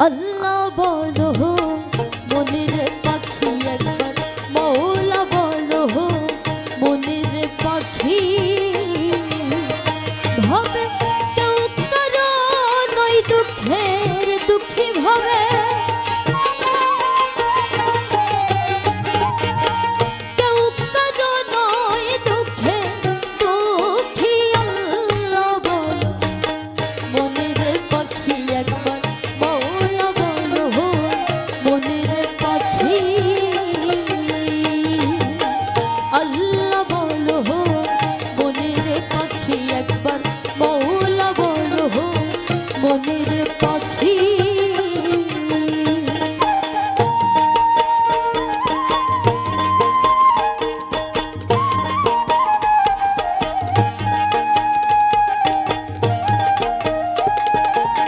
আল্লাহ বলো মনের পাখি একবার, মৌলা বলো মনের পাখি। ভাবে কেউ কারো নয় দুঃখের দুঃখী ভাবে,